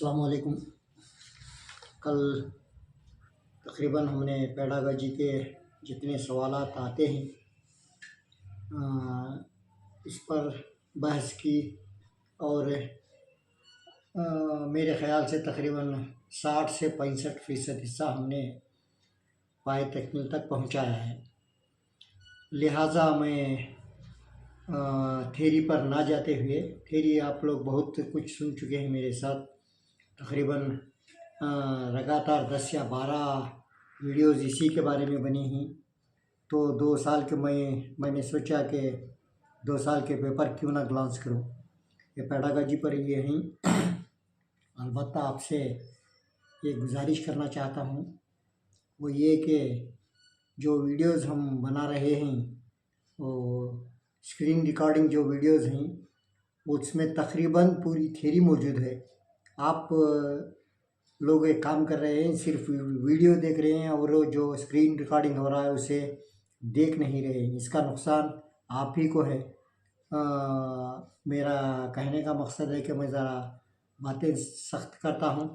अस्सलाम वालेकुम। कल तकरीबन हमने पेडागोजी के जितने सवालात आते हैं इस पर बहस की और मेरे ख़्याल से तकरीबन 60 से 65% हिस्सा हमने पाए तकमील तक पहुंचाया है। लिहाजा मैं थेरी पर ना जाते हुए, थेरी आप लोग बहुत कुछ सुन चुके हैं मेरे साथ। तकरीबन लगातार 10 या 12 वीडियोज़ इसी के बारे में बनी हैं। तो 2 साल के मैंने सोचा कि 2 साल के पेपर क्यों ना ग्लांस करूं। ये पेडागोजी पर ये हैं। अलबत्ता आपसे ये गुजारिश करना चाहता हूं, वो ये कि जो वीडियोज़ हम बना रहे हैं वो स्क्रीन रिकॉर्डिंग जो वीडियोज़ हैं उसमें तकरीबन पूरी थ्योरी मौजूद है। आप लोग एक काम कर रहे हैं, सिर्फ वीडियो देख रहे हैं और वो जो स्क्रीन रिकॉर्डिंग हो रहा है उसे देख नहीं रहे हैं। इसका नुकसान आप ही को है। मेरा कहने का मकसद है कि मैं ज़रा बातें सख्त करता हूँ।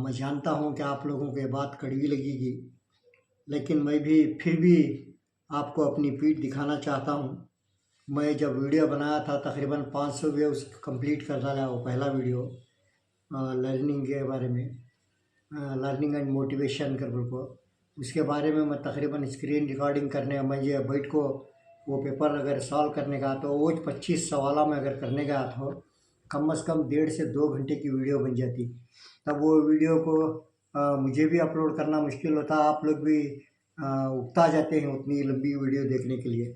मैं जानता हूँ कि आप लोगों को बात कड़वी लगेगी, लेकिन मैं भी फिर भी आपको अपनी पीठ दिखाना चाहता हूँ। मैं जब वीडियो बनाया था तकरीबन 500 व्यूज़ कंप्लीट कर डाला वो पहला वीडियो लर्निंग के बारे में, लर्निंग एंड मोटिवेशन कर को उसके बारे में मैं तकरीबन स्क्रीन रिकॉर्डिंग करने मुझे बैठ को वो पेपर अगर सॉल्व करने का तो वो 25 सवालों में अगर करने का तो कम से कम 1.5 से 2 घंटे की वीडियो बन जाती। तब वो वीडियो को मुझे भी अपलोड करना मुश्किल होता, आप लोग भी उकता जाते हैं उतनी लंबी वीडियो देखने के लिए।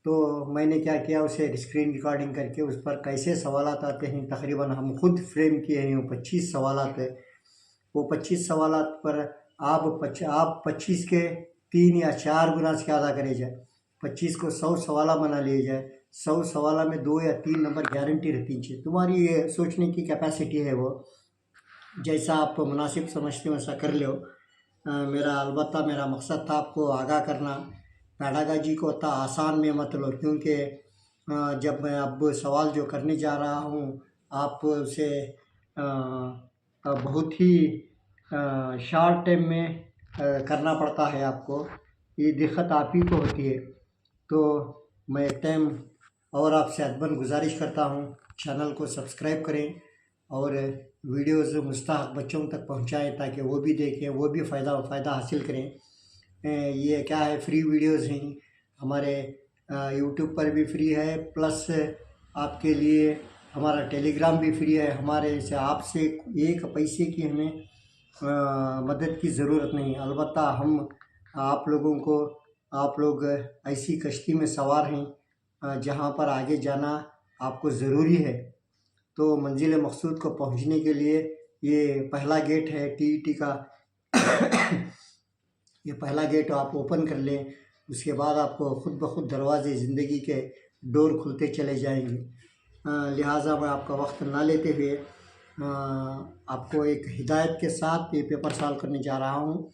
तो मैंने क्या किया, उसे स्क्रीन रिकॉर्डिंग करके उस पर कैसे सवालात आते हैं तकरीबन हम खुद फ्रेम किए हैं। वो 25 सवालात है। वो 25 सवालात पर आप 25 के 3 या 4 गुना से ज़्यादा करे जाए, 25 को 100 सवाला बना लिए जाए। 100 सवाला में 2 या 3 नंबर गारंटी रहती है। तुम्हारी ये सोचने की कैपेसिटी है, वो जैसा आप मुनासिब समझते हो वैसा कर लो। अलबत्ता मेरा मकसद था आपको आगाह करना। पेडागोजी को इतना आसान में मत लो, क्योंकि जब मैं अब सवाल जो करने जा रहा हूँ आप उसे बहुत ही शॉर्ट टाइम में करना पड़ता है। आपको ये दिक्कत आप ही को होती है। तो मैं एक टाइम और आपसे अदबन गुजारिश करता हूँ, चैनल को सब्सक्राइब करें और वीडियोज़ मुस्तहक़ बच्चों तक पहुँचाएँ ताकि वो भी देखें, वो भी फ़ायदा हासिल करें। ये क्या है, फ्री वीडियोज़ हैं हमारे यूट्यूब पर भी फ्री है, प्लस आपके लिए हमारा टेलीग्राम भी फ्री है। हमारे से आपसे एक पैसे की हमें मदद की ज़रूरत नहीं। अलबत्ता हम आप लोग ऐसी कश्ती में सवार हैं जहाँ पर आगे जाना आपको ज़रूरी है। तो मंजिल मकसूद को पहुँचने के लिए ये पहला गेट है टीईटी का। ये पहला गेट आप ओपन कर लें, उसके बाद आपको खुद ब खुद दरवाजे ज़िंदगी के डोर खुलते चले जाएंगे। लिहाजा मैं आपका वक्त ना लेते हुए आपको एक हिदायत के साथ ये पेपर सॉल्व करने जा रहा हूँ।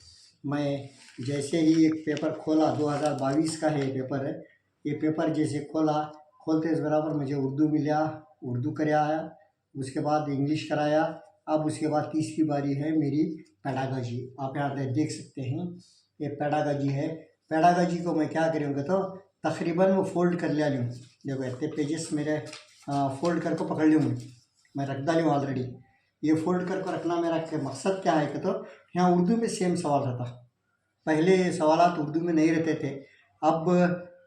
मैं जैसे ही एक पेपर खोला, 2022 का है ये पेपर है। ये पेपर जैसे खोलते इस बराबर मुझे उर्दू मिला, उर्दू कराया, उसके बाद इंग्लिश कराया। अब उसके बाद तीसरी बारी है मेरी पेडागोजी। आप यहाँ पे देख सकते हैं ये पेडागोजी है। पेडागोजी को मैं क्या करूँगा तो तकरीबन वो फोल्ड कर लिया लूँ। देखो इतने पेजेस मेरे फोल्ड करके पकड़ लूँ, मैं रख डालूँ ऑलरेडी। ये फोल्ड करके रखना मेरा मकसद क्या है कि तो यहाँ उर्दू में सेम सवाल रहता। पहले सवालात उर्दू में नहीं रहते थे। अब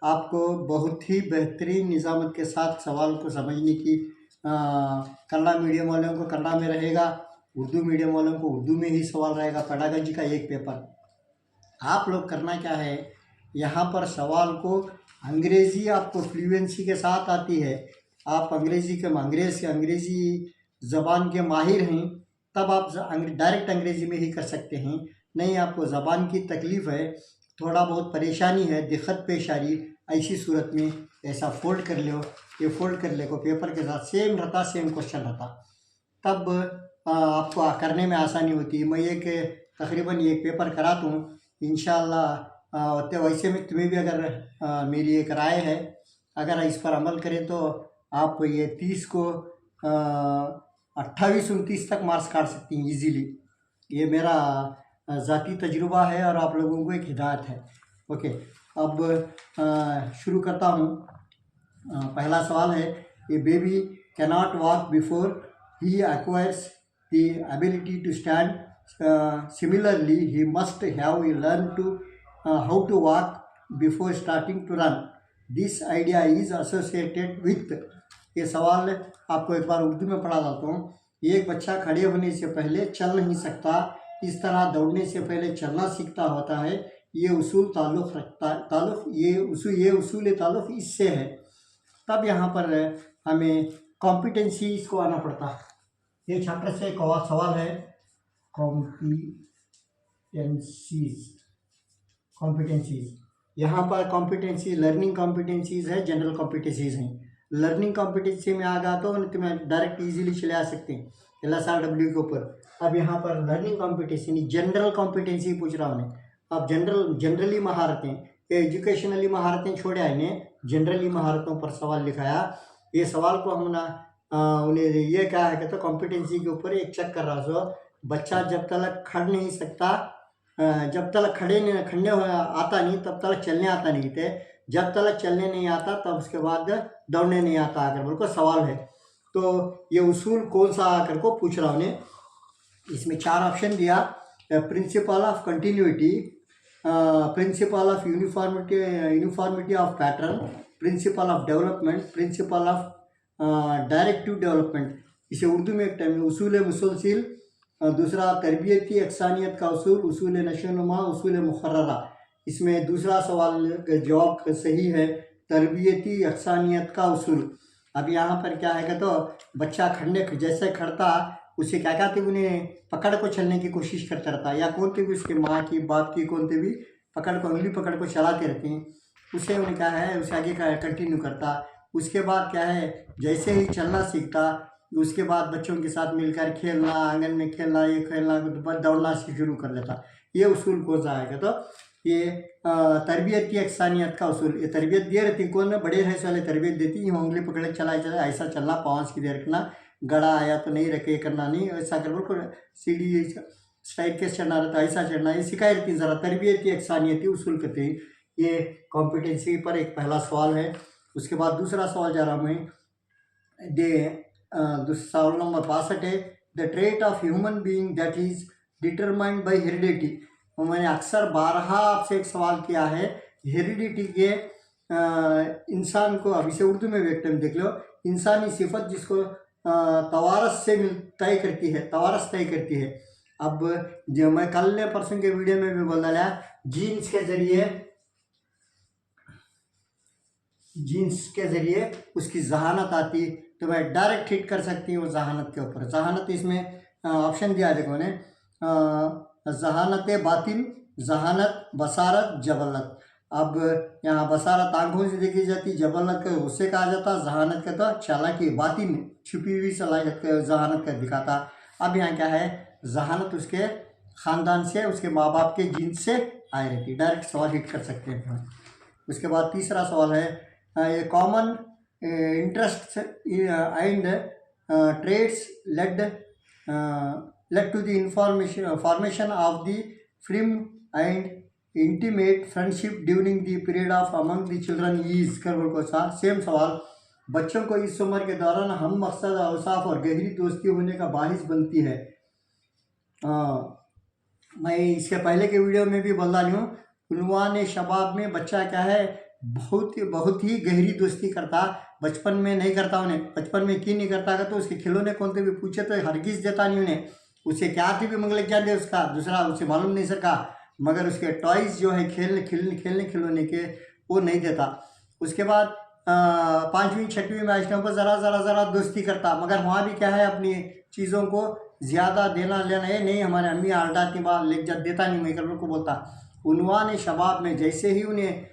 आपको बहुत ही बेहतरीन निज़ामत के साथ सवाल को समझने की कन्नड़ा मीडियम वालों को कन्नड़ा में रहेगा, उर्दू मीडियम वालों को उर्दू में ही सवाल रहेगा। पेडागोजी का एक पेपर आप लोग करना क्या है, यहाँ पर सवाल को अंग्रेज़ी आपको फ्लुएंसी के साथ आती है, आप अंग्रेज़ी ज़बान के माहिर हैं, तब आप डायरेक्ट अंग्रेज़ी में ही कर सकते हैं। नहीं आपको ज़बान की तकलीफ़ है, थोड़ा बहुत परेशानी है, दिक्कत पेश आ रही, ऐसी सूरत में ऐसा फोल्ड कर लो। ये फोल्ड कर ले को पेपर के साथ सेम रहता, सेम क्वेश्चन रहता, तब आपको करने में आसानी होती है। मैं तकरीबन एक पेपर कराता हूँ इंशाअल्लाह। तो वैसे में तुम्हें भी अगर मेरी एक राय है, अगर इस पर अमल करें तो आप ये 30 को 28-29 तक मार्क्स काट सकती हैं इजीली। ये मेरा ज़ाती तजुर्बा है और आप लोगों को एक हिदायत है। ओके, अब शुरू करता हूँ। पहला सवाल है, a baby cannot walk before he acquires the ability to stand, similarly he must have learn to how to walk before starting to run. This idea is associated with, ये सवाल आपको एक बार उर्दू में पढ़ा देता हूँ। एक बच्चा खड़े होने से पहले चल नहीं सकता, इस तरह दौड़ने से पहले चलना सीखता होता है। ये उसूल ताल्लुक़ रखता, ये उसूल ताल्लुक़ इससे है। तब यहाँ पर हमें कॉम्पिटेंसीज़ को आना पड़ता है। ये चैप्टर से एक और सवाल है, कॉम्पिटेंसीज़। यहाँ पर कॉम्पिटेंसी लर्निंग कॉम्पिटेंसीज़ है, जनरल कॉम्पिटेंसीज़ हैं। लर्निंग कॉम्पिटेंसी में आ गया तो तुम्हें डायरेक्ट इजीली चले आ सकते हैं LSRW के ऊपर। अब यहाँ पर लर्निंग कॉम्पिटेंसी नहीं, जनरल कॉम्पिटेंसी पूछ रहा हूँ। अब जनरली महारतें, एजुकेशनली महारतें छोड़े आए ने, जनरली महारतों पर सवाल लिखाया। ये सवाल को हम ना उन्हें ये क्या है कहते कॉम्पिटेंसी के ऊपर एक चेक कर रहा सो। बच्चा जब तक खड़ नहीं सकता, जब तक खड़ने आता नहीं तब तक चलने आता नहीं थे, जब तक चलने नहीं आता तब उसके बाद दौड़ने नहीं आता आकर बोल को सवाल है। तो ये उसूल कौन सा आकर को पूछ रहा उन्हें। इसमें 4 ऑप्शन दिया, principle of continuity, principle of uniformity of pattern, principle of development, principle of directive development. इसे उर्दू में एक टाइम उसूल मुसलसिल, दूसरा तरबियती अक्सानियत का उसूल, उसूल नशोनुमा, उसूल मुखर्ररा। इसमें दूसरा सवाल का जवाब सही है, तरबियती अक्सानियत का उसूल। अब यहाँ पर क्या है कि तो बच्चा जैसे खड़ता उसे क्या कहते उन्हें पकड़ को चलने की कोशिश करता रहता, या कौन भी उसके माँ की बाप की कौन भी पकड़ को उंगली पकड़ को चलाते रहते हैं, उसे उन्हें क्या है उसे आगे कंटिन्यू करता। उसके बाद क्या है जैसे ही चलना सीखता उसके बाद बच्चों के साथ मिलकर खेलना, आंगन में खेलना, ये खेलना, दौड़ना शुरू कर देता। ये उसूल कौन सा आएगा तो ये तरबियती अक्सानियत का उसूल। ये तरबियत दे रहती कौन, बड़े भैंस वाले तरबियत देती, ये उंगली पकड़े चला ऐसा चलना, पाँच की देर रखना, गड़ा आया तो नहीं रखे करना नहीं, ऐसा कर सीढ़ी स्ट्राइक के चढ़ना रहता, ऐसा चढ़ना, ये सिखाई रहती ज़रा। तरबियती अक्सानियती उसूल कहते हैं। ये कॉम्पिटेंसी पर एक पहला सवाल है। उसके बाद दूसरा सवाल जा रहा हूँ मैं, सवाल नंबर 62 है, the trait of human being that is determined by heredity. मैंने अक्सर बारहा आपसे एक सवाल किया है, हेरिडिटी के इंसान को, अब इसे उर्दू में व्यक्त देख लो, इंसानी सिफत जिसको तवारस से तय करती है, तवारस तय करती है। अब जो मैं कल ने परसों के वीडियो में भी बोल डाला, जीन्स के जरिए उसकी जहानत आती, तो मैं डायरेक्ट हिट कर सकती हूँ जहानत के ऊपर। जहानत इसमें ऑप्शन दिया देखो ने, जहानत बातिन, जहानत बसारत, जबलत। अब यहाँ बसारत आंखों से देखी जाती, जबलत का उससे कहा जाता, जहानत का तो चालाकी बातिन छुपी हुई सलाहियत जहानत का दिखाता। अब यहाँ क्या है, जहानत उसके ख़ानदान से, उसके माँ बाप के जीन से आए रहती, डायरेक्ट सवाल हिट कर सकते हैं। उसके बाद तीसरा सवाल है, ये common interest and trades led to the formation of the firm and intimate friendship during the period of among the children is को सा सेम सवाल, बच्चों को इस उम्र के दौरान हम मकसद औसाफ और गहरी दोस्ती होने का बाहिस बनती है। मैं इसके पहले के वीडियो में भी बोल रही हूँ, उन्वान शबाब में बच्चा क्या है बहुत ही गहरी दोस्ती करता, बचपन में नहीं करता। उन्हें बचपन में क्यों नहीं करता तो उसके खिलौने कौन से भी पूछे तो हरगिज़ देता नहीं उन्हें, उसे क्या थी भी मंगल एग्जाम दे उसका दूसरा उसे मालूम नहीं सका, मगर उसके टॉयज़ जो है खेलने खिलौने के वो नहीं देता। उसके बाद 5वीं 6वीं में आइटम पर ज़रा दोस्ती करता, मगर वहाँ भी क्या है अपनी चीज़ों को ज़्यादा देना लेना है नहीं, हमारे अम्मी आलटाती बात ले जा देता नहीं, मैं को बोलता। उन्वान शबाब में जैसे ही उन्हें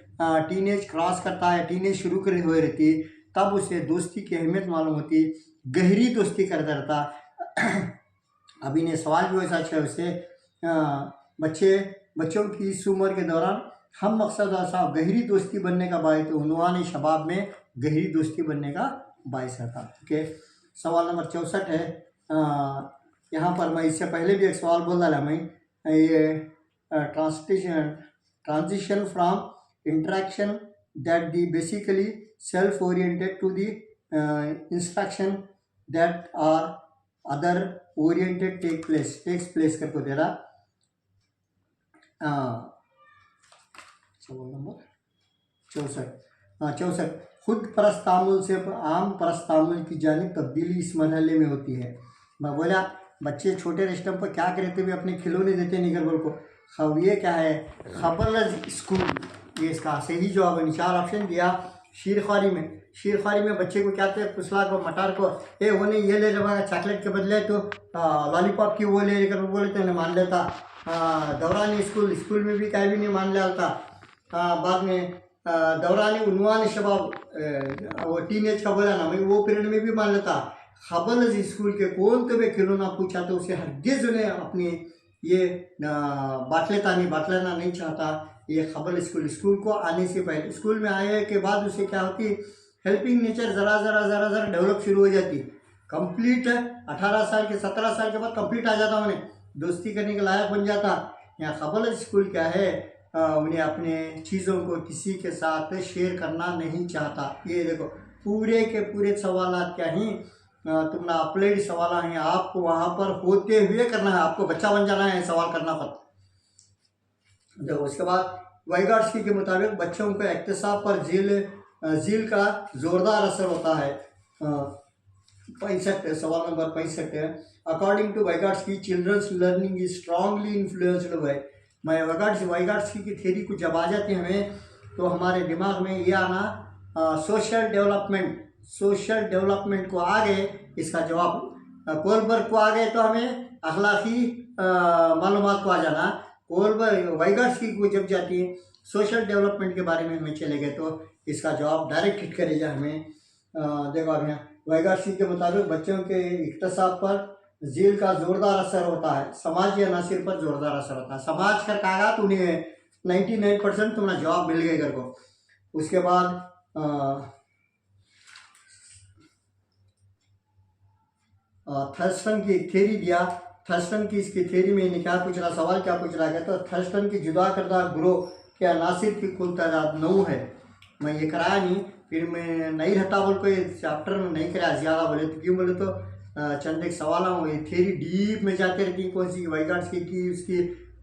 टीनेज क्रॉस करता है, टीनेज शुरू कर हुए रहती, तब उसे दोस्ती की अहमियत मालूम होती, गहरी दोस्ती करता रहता। अभी ने सवाल भी वैसा अच्छा उससे बच्चों की इस उम्र के दौरान हम मकसद ऐसा गहरी दोस्ती बनने का बायस, तो उन्वान शबाब में गहरी दोस्ती बनने का बायस रहता। ओके, सवाल नंबर 64 है। यहाँ पर मैं इससे पहले भी एक सवाल बोल डाला मैं, ये transition from interaction that the basically self oriented to the instruction that are other oriented takes place करके दे रहा। सवाल नंबर 64। खुद परस्तामुल से आम परस्तामुल की जानिब तब्दीली इस मरहले में होती है। मैं बोला बच्चे छोटे रेस्टम पर क्या करते हुए अपने खिलौने देते निगरबल को। अब ये क्या है, खबर स्कूल, ये इसका सही जवाब है। 4 ऑप्शन दिया। शीरख्वारी में बच्चे को क्या कहते हैं, पुसला को मटार को, ए वो नहीं ये ले लेगा चॉकलेट के बदले तो लॉलीपॉप की वो ले लेकर बोले तो मान लेता। दौरानी स्कूल में भी कहीं भी नहीं मान लेता। बाद में दौरानी उन्वान शबाब वो टीनेज का बोला ना, मैं वो पीरियड में भी मान लेता। खबर स्कूल के कौन तो भी खिलौना पूछा तो उसे हरगिज उन्हें अपनी ये बाटलेना नहीं चाहता। ये खबर स्कूल को आने से पहले, स्कूल में आए के बाद उसे क्या होती, हेल्पिंग नेचर ज़रा डेवलप शुरू हो जाती। कंप्लीट 18 साल के 17 साल के बाद कंप्लीट आ जाता, उन्हें दोस्ती करने के लायक बन जाता। यहाँ खबर स्कूल क्या है, उन्हें अपने चीज़ों को किसी के साथ शेयर करना नहीं चाहता। ये देखो पूरे के पूरे सवाल क्या ही तुमने अप्लाइड सवाल हैं, आपको वहाँ पर होते हुए करना है, आपको बच्चा बन जाना है सवाल करना पर। देखो उसके बाद वाइगाट्स्की के मुताबिक बच्चों के इक्तिसाब पर झील का ज़ोरदार असर होता है। 65 सवाल नंबर 65 है। According to Vygotsky children's learning is strongly influenced by. मैं वाइगाट्स्की की थ्योरी को जब आ जाती है हमें तो हमारे दिमाग में ये आना सोशल डेवलपमेंट को आ गए, इसका जवाब कोलबर्ग को आ गए तो हमें अखलाकी मालूमात को आ जाना। कोलबर्ग वाइगाट्स्की को जब जाती है सोशल डेवलपमेंट के बारे में हमें चले गए तो इसका जवाब डायरेक्ट हिट करेगा हमें। देखो अब यहाँ वाइगाट्स्की के मुताबिक बच्चों के इक्तिसाब पर झील का जोरदार असर होता है, समाज या नासिर पर जोरदार असर होता है। समाज का कहा तो उन्हें 99% तुम्हारा जवाब मिल गए घर को। उसके बाद थर्स्टन की थ्योरी दिया। थर्स्टन की इसकी थ्योरी में इन्हें क्या पूछ रहा, सवाल क्या पूछ रहा है, तो थर्स्टन की जुदा करदा ग्रोह के अनासिर की कुल तादाद 9 है। मैं ये कराया नहीं, फिर मैं नहीं रहता बोल कोई चैप्टर में नहीं कराया ज़्यादा बोले तो, क्यों बोले तो चंद एक सवाल हो, ये थ्योरी डीप में जाते रहती है। कौन सी, वाइगाट्स्की की, उसकी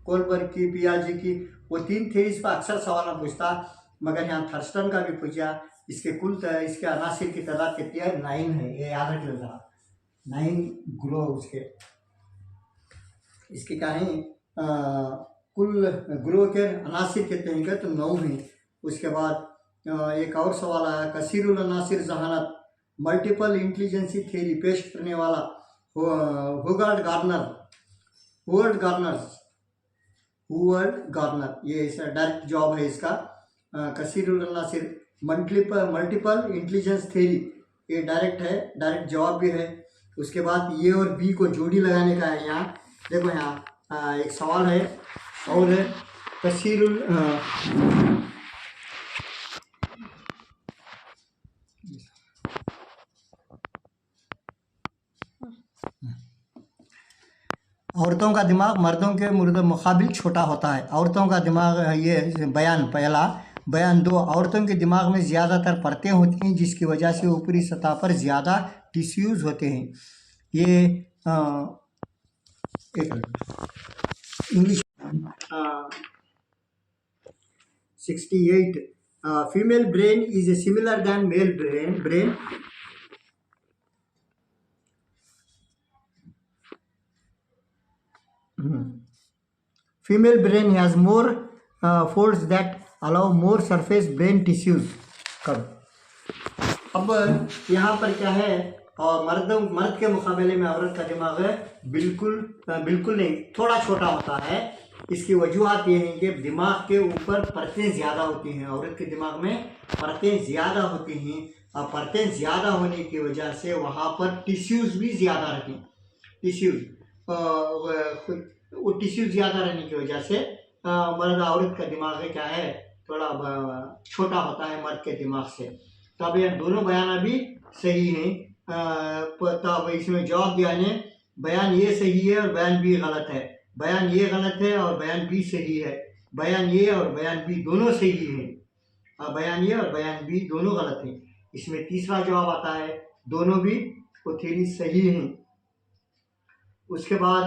कोलबर्ग की, पियाजे की, वो 3 थ्योरीज पर अक्सर सवाल पूछता। मगर यहाँ थर्स्टन का भी पूछा। इसके इसके अनासिर की तादाद कितनी है, 9 है, ये याद रख लो जरा। 9 ग्रोह उसके, इसके क्या है कुल ग्रोह के अनासिर कितने हैं तो 9 हैं। उसके बाद एक और सवाल आया, कसीरुल अनासिर जहानत मल्टीपल इंटेलिजेंसी थ्योरी पेश करने वाला हुवर्ड गार्नर, ये इसका डायरेक्ट जॉब है इसका। कसीरुल अनासिर मल्टीपल इंटेलिजेंस थ्योरी, ये डायरेक्ट है, डायरेक्ट जवाब भी है। उसके बाद ए और बी को जोड़ी लगाने का है। यहाँ देखो यहाँ एक सवाल है और है कसीरुल औरतों का दिमाग मर्दों के मुकाबिल छोटा होता है। औरतों का दिमाग, ये बयान 2, औरतों के दिमाग में ज़्यादातर परतें होती हैं जिसकी वजह से ऊपरी सतह पर ज़्यादा टिश्यूज़ होते हैं। ये English 68 female brain is similar than male brain. Female brain has more folds that allow more surface brain tissues। अब यहाँ पर क्या है, और मर्द के मुकाबले में औरत का दिमाग है बिल्कुल नहीं, थोड़ा छोटा होता है। इसकी वजूहत ये है कि दिमाग के ऊपर परतें ज़्यादा होती हैं, औरत के दिमाग में परतें ज़्यादा होती हैं, और परतें ज़्यादा होने की वजह से वहाँ पर टिश्यूज़ भी ज़्यादा रहती हैं। वो टिश्यूज़ ज़्यादा रहने की वजह से मर्द औरत का दिमाग है क्या है, थोड़ा छोटा होता है मर्द के दिमाग से। तो अब ये दोनों बयान भी सही हैं। तब इसमें जवाब दिया ने बयान ये सही है और बयान बी गलत है, बयान ये गलत है और बयान बी सही है, बयान ये और बयान बी दोनों सही है, बयान ये और बयान बी दोनों गलत हैं। इसमें तीसरा जवाब आता है दोनों भी वो थ्योरी सही हैं। उसके बाद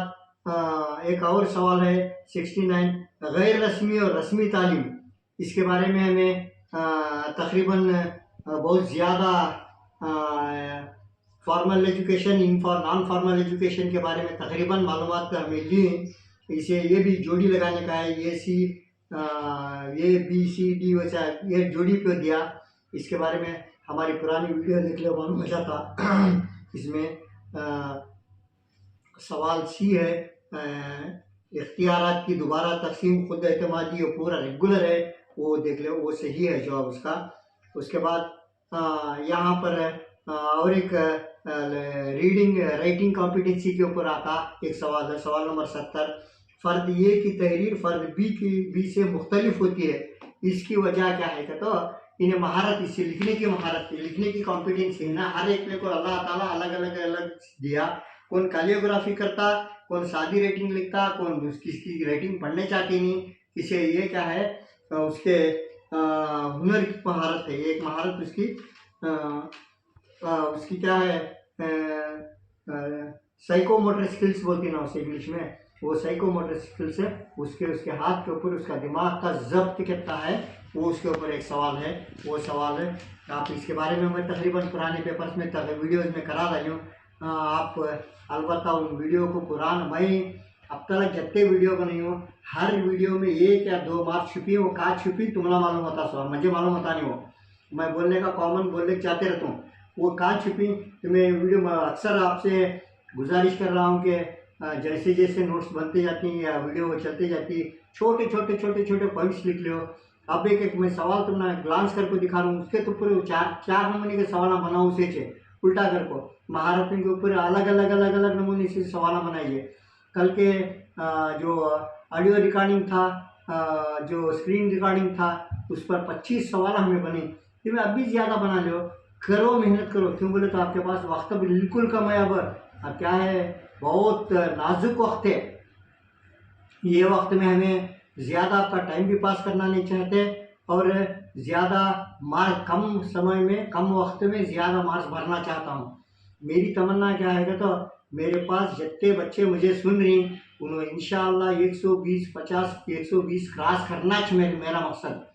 एक और सवाल है 69, गैर रस्मी और रस्मी तालीम, इसके बारे में हमें तकरीबन बहुत ज़्यादा formal education, non formal education के बारे में तकरीबन मालूमात हमें ली। इसे ये भी जोड़ी लगाने का है, ये बी सी डी वैसा ये जोड़ी पे दिया। इसके बारे में हमारी पुरानी वीडियो देख लो, मालूम हो जाता। इसमें सवाल सी है, इख्तियारात की दोबारा तकसीम खुद एतमादी और पूरा रेगुलर है, वो देख लो, वो सही है जवाब उसका। उसके बाद यहाँ पर और एक रीडिंग राइटिंग कॉम्पिटेंसी के ऊपर आता एक सवाल है, सवाल नंबर 70, फ़र्द ए की तहरीर फ़र्द बी से मुख्तलिफ होती है, इसकी वजह क्या है? तो इन्हें महारत, इससे लिखने की कॉम्पिटेंसी है ना, हर एक को अल्लाह ताला अलग अलग दिया। कौन कैलियोग्राफी करता, कौन सादी राइटिंग लिखता, कौन किसकी राइटिंग पढ़ने चाहती नहीं, किसे ये क्या है उसके हुनर की महारत है, एक महारत उसकी क्या है, साइकोमोटर स्किल्स बोलती ना उसे इंग्लिश में, वो साइकोमोटर स्किल्स है, उसके हाथ के ऊपर उसका दिमाग का जब्त कितना है, वो उसके ऊपर एक सवाल है। वो सवाल है आप इसके बारे में मैं तकरीबन पुराने पेपर्स में वीडियोज़ में करा रही हूँ। आप अलबत्ता उन वीडियो को मैं अब तक जितने वीडियो बनाई हूँ हर वीडियो में 1 या 2 मार्क्स छुपी, वो कहाँ छुपी तुम्हें मालूम होता, सो मुझे मालूम होता नहीं, वो मैं बोलने का कॉमन बोलने चाहते रहता हूँ, वो कहाँ छुपी। तो मैं वीडियो में अक्सर आपसे गुजारिश कर रहा हूँ कि जैसे जैसे नोट्स बनते जाती हैं या वीडियो चलते जाती, छोटे छोटे पॉइंट्स लिख लो। अब एक मैं सवाल तुमने ग्लांस करके दिखा रहा हूँ, उसके तो पूरे चार नमूने के सवाल बनाओ, उसे छे उल्टा कर को महारतों के ऊपर अलग अलग नमूने से सवाल बनाइए। कल के जो ऑडियो रिकॉर्डिंग था, जो स्क्रीन रिकॉर्डिंग था, उस पर 25 सवाल हमें बने। तो मैं अभी ज़्यादा बना लो, करो मेहनत करो, क्यों बोले तो आपके पास वक्त बिल्कुल कम है। अब क्या है, बहुत नाजुक वक्त है, ये वक्त में हमें ज़्यादा आपका टाइम भी पास करना नहीं चाहते और ज़्यादा मार्क्स कम समय में कम वक्त में ज़्यादा मार्क्स भरना चाहता हूँ। मेरी तमन्ना क्या है तो मेरे पास जितने बच्चे मुझे सुन रही उन्होंने इंशाअल्लाह 120 क्रॉस करना चाहिए, मेरा मकसद।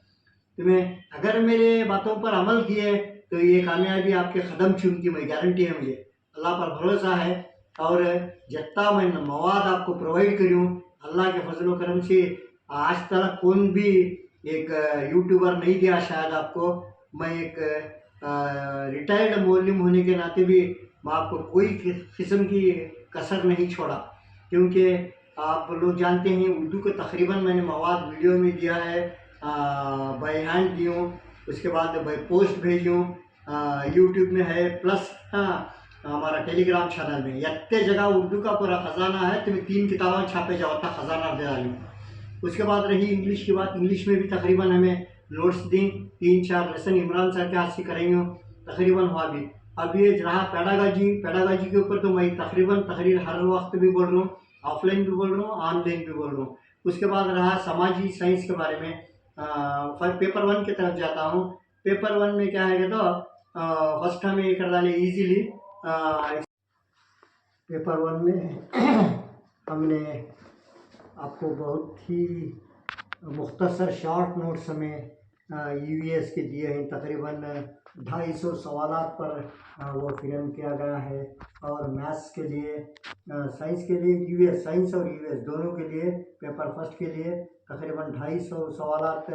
तो मैं अगर मेरे बातों पर अमल किए तो ये कामयाबी आपके कदम चूमती, मैं गारंटी है, मुझे अल्लाह पर भरोसा है। और जितना मैं मवाद आपको प्रोवाइड करूँ अल्लाह के फजल करम से, आज तक कौन भी एक यूट्यूबर नहीं दिया शायद आपको। मैं एक रिटायर्ड मौलवी होने के नाते भी मैं आपको कोई किस्म की कसर नहीं छोड़ा, क्योंकि आप लोग जानते हैं उर्दू को तकरीबन मैंने मवाद वीडियो में दिया है, बाय हैंड दी हूँ, उसके बाद बाय पोस्ट भेजी हूँ, यूट्यूब में है, प्लस हमारा टेलीग्राम चैनल में, इतने जगह उर्दू का पूरा ख़जाना है। तो मैं 3 किताबें छापे जाता ख़जाना दे डाली हूँ। उसके बाद रही इंग्लिश की बात, इंग्लिश में भी तकरीबन हमें नोट्स दी, 3-4 लेसन इमरान सर के हाथ से कराई तकरीबन हुआ भी। अब ये रहा पैडागॉजी के ऊपर, तो मैं तकरीबन तकरीर हर वक्त भी बोल रहा हूँ, ऑफलाइन भी बोल रहा हूँ, ऑनलाइन भी बोल रहा हूँ। उसके बाद रहा समाजी साइंस के बारे में, पेपर 1 की तरफ जाता हूँ। पेपर 1 में क्या है तो फर्स्ट हमें ये कर डाले ईजीली। पेपर 1 में हमने आपको बहुत ही मुख्तसर शॉर्ट नोट्स हमें ईवीएस के दिए हैं, तकरीबन 250 सवालात पर वो फ्रेम किया गया है। और मैथ्स के लिए, साइंस के लिए ईवीएस, साइंस और ईवीएस दोनों के लिए पेपर फर्स्ट के लिए तकरीबन 250 सवालात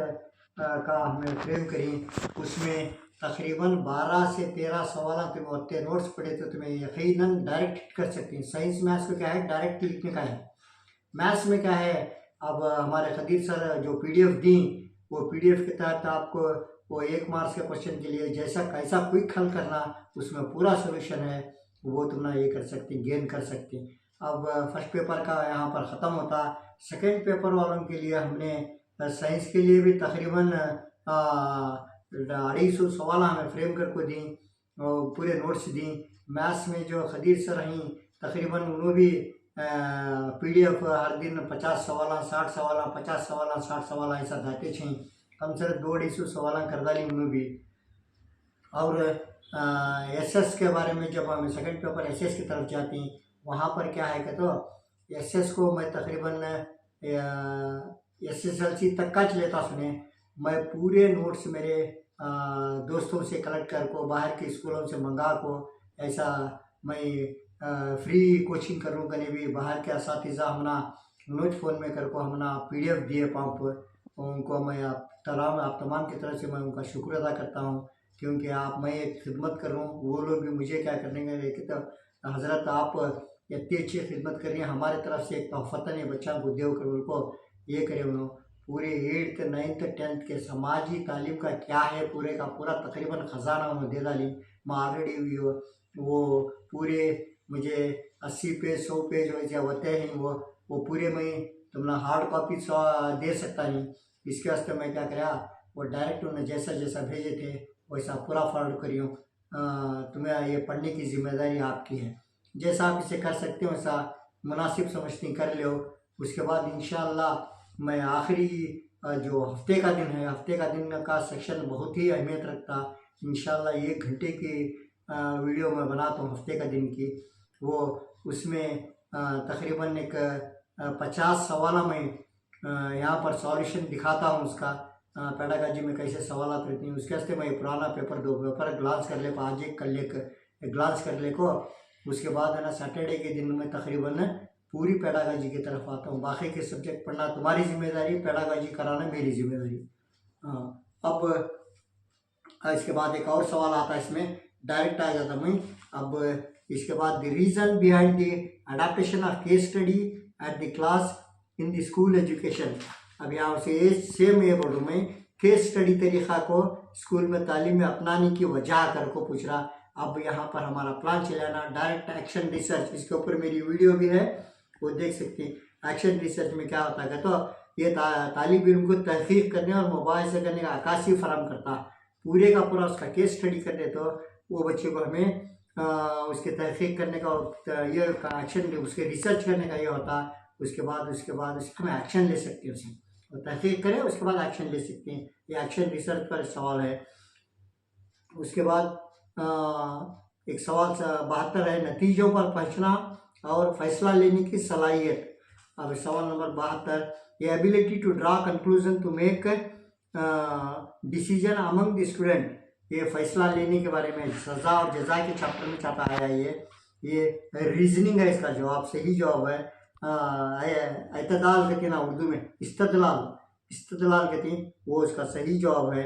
का हमने फ्रेम करी। उसमें तकरीबन 12 से 13 सवाल तुम्हें होते नोट्स पढ़े तो तुम्हें यकीनन डायरेक्ट हिट कर सकती हैं। साइंस मैथ्स को क्या है, डायरेक्ट लिखने का है। मैथ्स में क्या है, अब हमारे खदीर सर जो पीडीएफ दी, वो पीडीएफ के तहत आपको वो 1 मार्क्स के क्वेश्चन के लिए जैसा कैसा क्विक हल करना, उसमें पूरा सोल्यूशन है, वो तुम ना ये कर सकती, गेन कर सकती। अब फर्स्ट पेपर का यहाँ पर ख़त्म होता। सेकेंड पेपर वालों के लिए हमने साइंस के लिए भी तकरीबन 250 सवाल हमें फ्रेम करके दी और पूरे नोट्स दी। मैथ्स में जो खदीर सर हैं तकरीबन उन्होंने भी PDF हर दिन 50 सवाल 60 सवाल 50 सवाल 60 सवाल ऐसा दाते छे कम से 250 सवाल कर डाली उन्होंने भी। और SS के बारे में जब हम सेकंड पेपर SS की तरफ जाते हैं वहाँ पर क्या है कि तो SS को मैं तकरीबन SSLC तक का लेता सुने। मैं पूरे नोट्स मेरे दोस्तों से कलेक्ट कर को बाहर के स्कूलों से मंगा को ऐसा मैं फ्री कोचिंग करूँ कहीं भी बाहर के असातिज़ा हमना नोट फ़ोन में कर को हमना PDF दिए पंप उनको मैं आप तमाम की तरफ से मैं उनका शुक्र अदा करता हूँ क्योंकि आप मैं एक खिदमत कर रहा हूँ वो लोग भी मुझे क्या करने के कि तो हज़रत आप इतनी अच्छी खिदमत कर रही हैं हमारे तरफ से एक तोहफ़तन है बच्चा को देव कर को ये करे उन्होंने पूरे 8th 9th 10th के समाजी तालीम का क्या है पूरे का पूरा तकरीबन ख़जाना उन्होंने दे डाली। मैं ऑलरेडी वो पूरे मुझे 80 पेज 100 पेज वैसे होते हैं वो पूरे मैं तुमने हार्ड कॉपी दे सकता नहीं। इसके वास्ते मैं क्या कराया वो डायरेक्ट उन्हें जैसा जैसा भेजे थे वैसा पूरा फॉरवर्ड करियो। तुम्हें ये पढ़ने की जिम्मेदारी आपकी है, जैसा आप इसे कर सकते हो वैसा मुनासिब समझती कर लो। उसके बाद इंशाअल्लाह मैं आखिरी जो हफ्ते का दिन है हफ्ते का दिन का सेक्शन बहुत ही अहमियत रखता। इंशाअल्लाह 1 घंटे की वीडियो मैं बनाता हूँ हफ्ते का दिन की वो उसमें तकरीबन एक 50 सवाल में यहाँ पर सॉल्यूशन दिखाता हूँ उसका पेडागॉजी में कैसे सवाल रहती हैं। उसके वास्ते मैं पुराना पेपर 2 पेपर ग्लांस कर ले को आज एक कल एक ग्लांस कर ले को उसके बाद है ना सैटरडे के दिन में तकरीबन पूरी पेडागॉजी की तरफ आता हूँ। बाकी के सब्जेक्ट पढ़ना तुम्हारी जिम्मेदारी, पेडागॉजी कराना मेरी जिम्मेदारी। अब इसके बाद एक और सवाल आता है इसमें डायरेक्ट आ जाता मैं। अब इसके बाद the reason behind the adaptation of case study at the class in the school education. अब यहाँ से सेम ये बोल रहा हूँ मैं केस स्टडी तरीक़ा को स्कूल में तालीम में अपनाने की वजह कर को पूछ रहा। अब यहाँ पर हमारा प्लान चलाना डायरेक्ट एक्शन रिसर्च, इसके ऊपर मेरी वीडियो भी है वो देख सकते हैं। एक्शन रिसर्च में क्या होता है तो ये तालिब इल्म को तहकीक करने और मुबाहिसा करने का अक्कासी फराहम करता। पूरे का पूरा उसका केस स्टडी करने तो वो बच्चे को हमें उसके तहकीक करने का ये एक्शन उसके रिसर्च करने का ये होता। उसके बाद उसके हम एक्शन ले सकते हैं उसे और तहकीक करें उसके बाद एक्शन ले सकते हैं। ये एक्शन रिसर्च पर सवाल है। उसके बाद एक सवाल 72 है नतीजों पर पहुँचना और फैसला लेने की सलाहियत। अब सवाल नंबर 72 ये ability to draw conclusion to make decision among the student. ये फैसला लेने के बारे में सज़ा और जज़ा के चैप्टर में चाहता आया ये रीजनिंग है। इसका जवाब सही जवाब है एतदाल कहते हैं ना उर्दू में इस्तदलाल कहते हैं वो इसका सही जवाब है।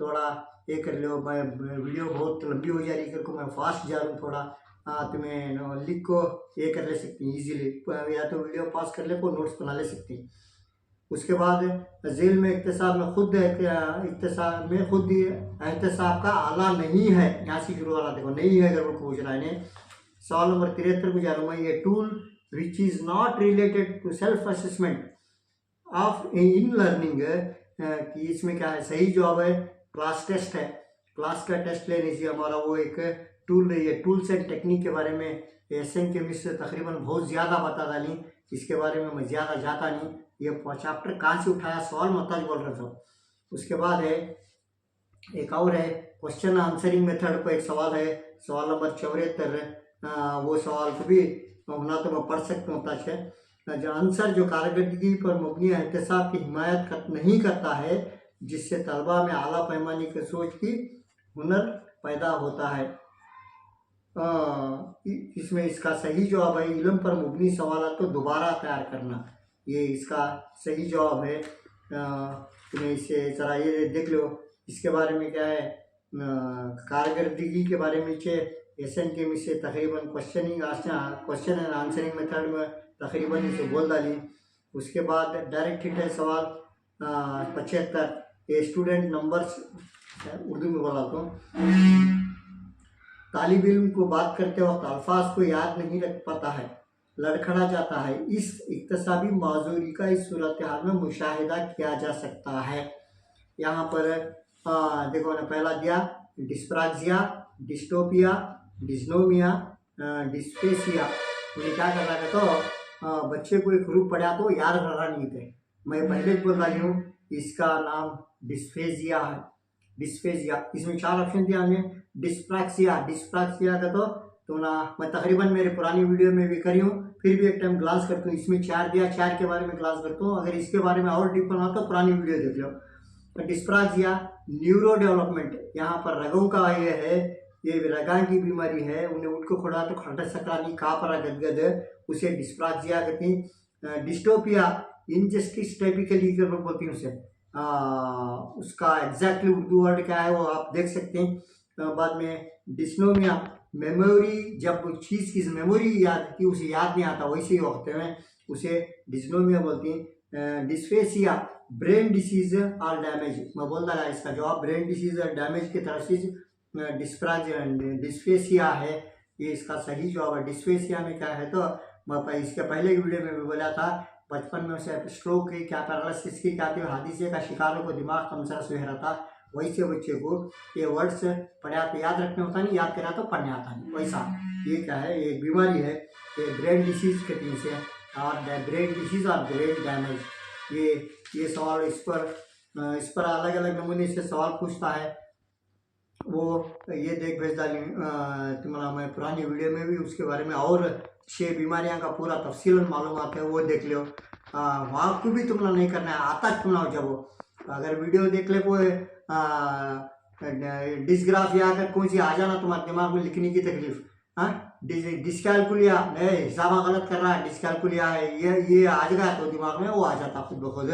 थोड़ा ये कर लो, मैं वीडियो बहुत लंबी हो जा रही करके मैं फास्ट जा रहा हूँ थोड़ा। तुम्हें लिख को ये कर ले सकती हैं ईजीली, या तो वीडियो पास कर ले को नोट्स बना ले सकती हैं। उसके बाद जेल में इक्तसाब में खुद एहतसाब का आला नहीं है, यहाँ से शुरू वाला देखो नहीं है अगर वो पूछ रहा है। सवाल नंबर 73 को जा रहा हूँ मैं। ये tool which is not related to self assessment of in learning कि इसमें क्या है सही जवाब है क्लास टेस्ट है। क्लास का टेस्ट लेने से हमारा वो एक टूल रही है। टूल्स एंड टेक्निक के बारे में एसएन केमिस्ट तकरीबन बहुत ज़्यादा बता डाली, इसके बारे में मैं ज़्यादा जाता नहीं। ये चैप्टर कहाँ से उठाया सवाल मताज बोल रहा था। उसके बाद है एक और है क्वेश्चन आंसरिंग मेथड को एक सवाल है सवाल नंबर 74। वो सवाल को भी होना तो मैं पढ़ सकता हूँ ताकि जो आंसर जो कारकर्दगी पर मुबनी एहतसाब की हिमायत नहीं करता है जिससे तलबा में आला पैमाने की सोच की हुनर पैदा होता है। इसमें इसका सही जवाब है इल्म पर मुबनी सवाल तो दोबारा तैयार करना, ये इसका सही जवाब है। तुम्हें इसे ज़रा ये देख लो इसके बारे में क्या है कारकर्दगी के बारे में एसएन के में से तकरीबन क्वेश्चन एंड आंसरिंग मेथड में तकरीबन इसे बोल डाली। उसके बाद डायरेक्ट हिट है सवाल 75 ये स्टूडेंट नंबर्स उर्दू में बोला तो तालिब इल्म को बात करते वक्त अल्फाज को याद नहीं रख पाता है, लड़खड़ा जाता है। इस इक्तसाबी माजूरी का इस सूरत हाल में मुशाहिदा किया जा सकता है। यहाँ पर देखो ना पहला दिया डिस्प्राक्सिया, डिस्टोपिया, डिस्नोमिया डिस्पेसिया। उन्हें क्या कर रहा है तो बच्चे को एक रूप पढ़ा तो याद कर रहा नहीं थे। मैं पहले बोल रही हूँ, इसका नाम डिस्फेजिया है। डिस्फेजिया, इसमें 4 ऑप्शन दिया हमें। डिस्प्रैक्सिया, डिस्प्रैक्सिया का तो ना मैं तकरीबन मेरे पुरानी वीडियो में भी करी हूँ, फिर भी एक टाइम ग्लास करता हूँ। इसमें 4 दिया, 4 के बारे में ग्लास करता हूँ। अगर इसके बारे में और डीप करना तो पुरानी वीडियो देख लो। तो डिस्प्रैक्सिया न्यूरो डेवलपमेंट, यहाँ पर रगों का ये है, ये रगा की बीमारी है। उन्हें उठ को खोड़ा तो खटा सकरा नहीं, खा पड़ा गदगद, उसे डिस्प्रैक्सिया कहती हैं। डिस्टोपिया इनजस्टिस टाइपिकली बोलती हैं उसे। उसका एग्जैक्टली उर्दू वर्ड क्या है वो आप देख सकते हैं बाद में। डिस्नोमिया मेमोरी, जब चीज़ की मेमोरी याद की उसे याद नहीं आता, वैसे ही होते हैं, उसे डिस्नोमिया बोलती हैं। डिस्फेसिया ब्रेन डिसीज और डैमेज, मैं बोल रहा इसका जवाब ब्रेन डिसीज और डैमेज की तरफ से डिस्फेसिया है, ये इसका सही जवाब है। डिस्फेसिया में क्या है तो मैं इसके पहले की वीडियो में भी बोला था, बचपन में उसे स्ट्रोक की क्या पैरालिसिस की क्या हादसे का शिकारों को दिमाग कमजोर से रहा था, वैसे बच्चे को ये वर्ड्स पढ़ा तो याद रखने होता नहीं, याद करा तो पढ़ने आता नहीं, वैसा ये क्या है, ये बीमारी है, ये ब्रेन डिसीज के तीन से, और ब्रेन डिसीज और ब्रेन डैमेज। ये सवाल इस पर अलग अलग नमूने से सवाल पूछता है, वो ये देख भेज डाली तुम्हारा मैं पुरानी वीडियो में भी उसके बारे में और 6 बीमारियां का पूरा तफसील मालूम आता है, वो देख लो। वहाँ को भी तुमने नहीं करना है, आता चुनाव जब वो अगर वीडियो देख ले कोई डिस्ग्राफिया अगर कौन सी आ जाना तुम्हारे दिमाग में लिखने की तकलीफ, हाँ डिस्कैलकुलिया नहीं, हिसाबा गलत कर रहा है, डिस्कैलकुलिया है, ये आ जाएगा तो दिमाग में वो आ जाता खुद ब खुद।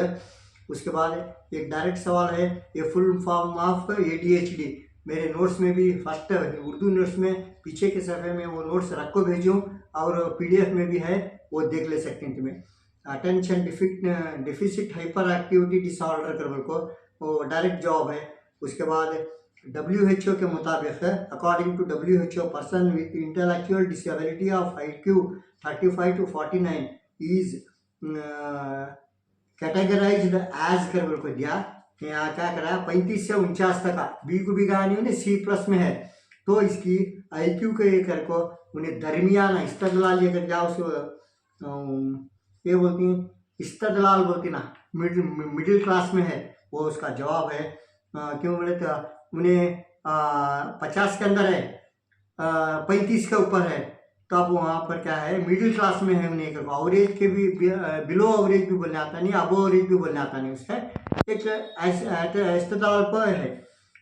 उसके बाद एक डायरेक्ट सवाल है, ये फुल फॉर्म ऑफ ADHD, मेरे नोट्स में भी फर्स्ट उर्दू नोट्स में पीछे के सफ़े में वो नोट्स रख को भेजूँ, और PDF में भी है, वो देख ले सकते हैं तुम्हें। Attention deficit hyper activity disorder कर को वो डायरेक्ट जवाब है। उसके बाद WHO के मुताबिक according to WHO person with intellectual disability of IQ 35 to 49 is categorised as कर को दिया। यहाँ क्या करा 35 से 49 तक का बी को भी कहा नहीं, C+ में है, तो इसकी IQ के कर को उन्हें दरमियाना इस्तदलाल ये कर क्या उसको ये बोलती हैं, इस्तदलाल बोलती ना, मिडिल क्लास में है, वो उसका जवाब है। क्यों बोले तो उन्हें 50 के अंदर है, 35 के ऊपर है, तो अब वहाँ पर क्या है मिडिल क्लास में है, उन्हें एवरेज के भी बिलो एवरेज भी बोलने आता नहीं, अबो एवरेज भी बोलने आता नहीं, उसका एक इस्तदलाल पर है।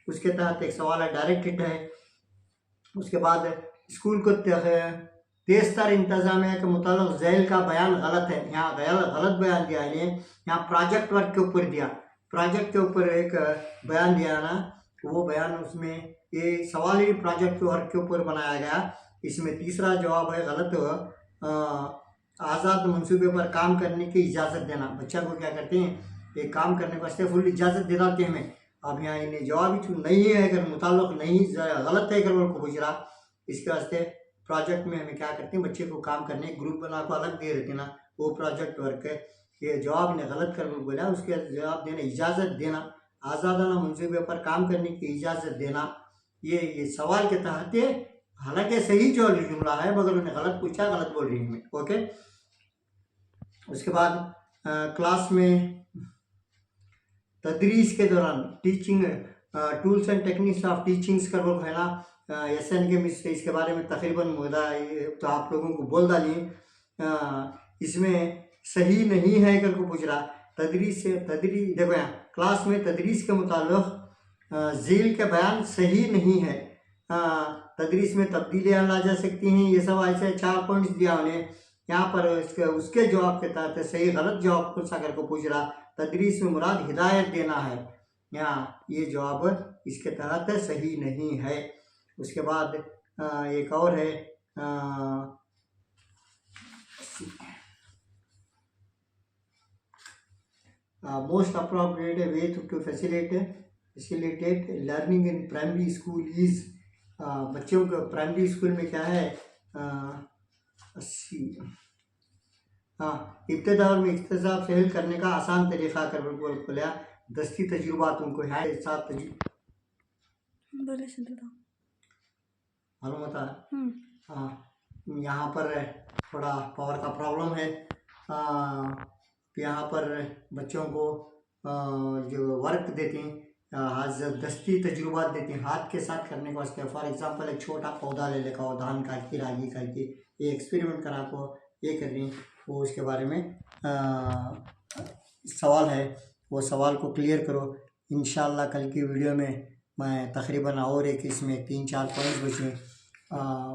उसके तहत एक सवाल है, डायरेक्ट हिट है। उसके बाद स्कूल को तेज तर इंतजामिया के मुताबिक झैल का बयान गलत है, यहाँ गलत बयान दिया है। यहाँ प्रोजेक्ट वर्क के ऊपर दिया, प्रोजेक्ट के ऊपर एक बयान दिया ना, वो बयान उसमें ये सवाल ही प्रोजेक्ट वर्क के ऊपर बनाया गया, इसमें तीसरा जवाब है गलत। आज़ाद मंसूबे पर काम करने की इजाज़त देना, बच्चा को क्या करते हैं ये काम करने वास्ते फुल इजाज़त दे देते हैं हमें। अब यहाँ इन्हें जवाब ही नहीं है, अगर मुताल्लुक नहीं गलत है, अगर उनको पूछ रहा, इसके वास्ते प्रोजेक्ट में हमें क्या करते हैं बच्चे को काम करने ग्रुप बना को अलग दे देते ना, वो प्रोजेक्ट वर्क है। ये जवाब ने गलत कर बोला, उसके जवाब देना इजाज़त देना, आज़ादाना मंसूबे पर काम करने की इजाज़त देना, ये सवाल के तहत है। हालांकि सही जो जुमला है, मगर उन्हें गलत पूछा, गलत बोल रही हूँ, ओके। उसके बाद क्लास में तदरीस के दौरान teaching tools and techniques of teachings का रोल है ना, SN के मिस इसके बारे में तकरीबन मुद्दा तो आप लोगों को बोल डाली, इसमें सही नहीं है करके पूछ रहा। तदरीस देखो यहाँ क्लास में तदरीस के मुताल्लिक़ झील के बयान सही नहीं है, तदरीस में तब्दीलियाँ ला जा सकती हैं, ये सब ऐसे 4 पॉइंट्स दिया उन्हें। यहाँ पर उसके जवाब के तहत सही गलत जवाब कौन सा करके पूछ रहा, तदरीस में मुराद हिदायत देना है, यहाँ ये जवाब इसके तहत सही नहीं है। उसके बाद एक और है most appropriate way to facilitate learning in primary school is, बच्चों को प्राइमरी स्कूल में क्या है 80 इब्तदा में इख्तिसाब से हल करने का आसान तरीक़ा कर बोला, दस्ती तजुर्बात उनको है साथ मालूम होता है। हाँ, यहाँ पर थोड़ा पावर का प्रॉब्लम है। यहाँ पर बच्चों को जो वर्क देते हैं, हाथ दस्ती तजुर्बात देते हैं हाथ के साथ करने के वास्ते। फॉर एग्जांपल एक छोटा पौधा ले लेकर और धान काट के रागी करके ये एक्सपेरिमेंट करा को ये कर रही, वो उसके बारे में सवाल है, वो सवाल को क्लियर करो। इंशाल्लाह कल की वीडियो में मैं तकरीबन और एक इसमें 3-4 पॉइंट्स बचे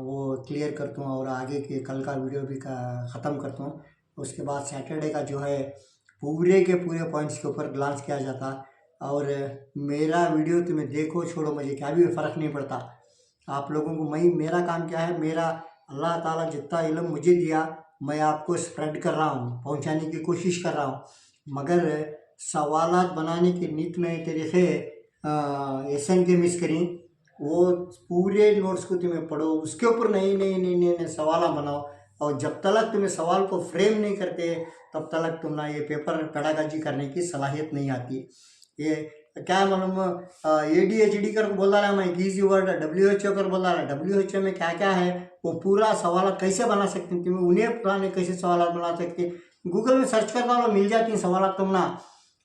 वो क्लियर करता हूँ और आगे के कल का वीडियो भी ख़त्म करता हूँ। उसके बाद सैटरडे का जो है पूरे के पूरे पॉइंट्स के ऊपर ग्लांस किया जाता। और मेरा वीडियो तुम्हें देखो छोड़ो मुझे क्या भी फ़र्क नहीं पड़ता। आप लोगों को मेरा काम क्या है, मेरा अल्लाह ताला जितना इल्म मुझे दिया मैं आपको स्प्रेड कर रहा हूँ, पहुँचाने की कोशिश कर रहा हूँ। मगर सवालात बनाने के नित नए तरीक़े एसन के मिस करें, वो पूरे नोट्स को तुम्हें पढ़ो, उसके ऊपर नए सवाल बनाओ। और जब तक तुम्हें सवाल को फ्रेम नहीं करते तब तक तुम ना ये पेपर पेडागॉजी करने की सलाहियत नहीं आती। ये क्या मालूम ADHD कर बोल रहा है मैं, ईजी वर्ड WHO कर बोल रहा है। WHO में क्या क्या है वो पूरा सवाल कैसे बना सकते हैं, तुम्हें उन्हें पुराने कैसे सवाल बना सकते, गूगल में सर्च करना लो मिल जाती हैं सवाल। तुम ना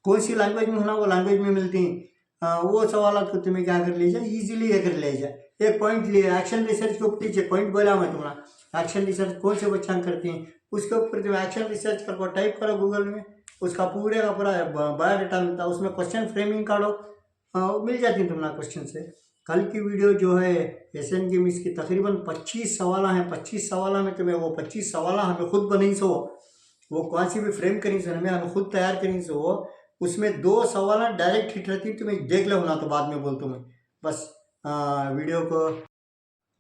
कौन सी लैंग्वेज में होना वो लैंग्वेज में मिलती हैं। वो सवाल को तुम्हें क्या कर लीजिए, ईजिली ये कर लीजिए। एक पॉइंट लिए एक्शन रिसर्च के ऊपर नीचे पॉइंट बोला मैं तुम्हारा, एक्शन रिसर्च कौन से बच्चा करती हैं उसके ऊपर तुम एक्शन रिसर्च करो, टाइप करो गूगल में, उसका पूरे का पूरा बायोडाटा मिलता है, उसमें क्वेश्चन फ्रेमिंग काढ़ो, मिल जाती है तुम्हारा क्वेश्चन से। कल की वीडियो जो है एसएन की मिस की तकरीबन 25 सवाल हैं। 25 सवाल में तुम्हें वो 25 सवाल हमें खुद बनी सो, वो कौन सी भी फ्रेम करी सो हमें खुद तैयार करी सो। उसमें 2 सवाल डायरेक्ट हिट रहती, तुम्हें देख लो ना तो बाद में बोलता मैं। बस वीडियो को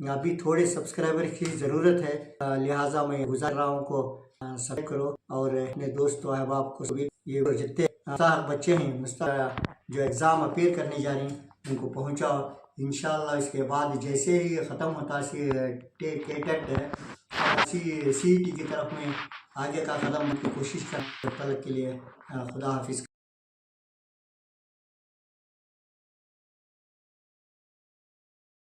अभी थोड़े सब्सक्राइबर की ज़रूरत है, लिहाजा मैं गुजार रहा हूँ को सब्सक्राइब करो और अपने दोस्तों अहबाब को भी ये जितने बच्चे हैं जो एग्ज़ाम अपीयर करने जा रही हैं उनको पहुँचाओ। इंशाल्लाह इसके बाद जैसे ही ख़त्म होता है टेट CET की तरफ में आगे का कदम की कोशिश कर। तब तक के लिए खुदा हाफिज़।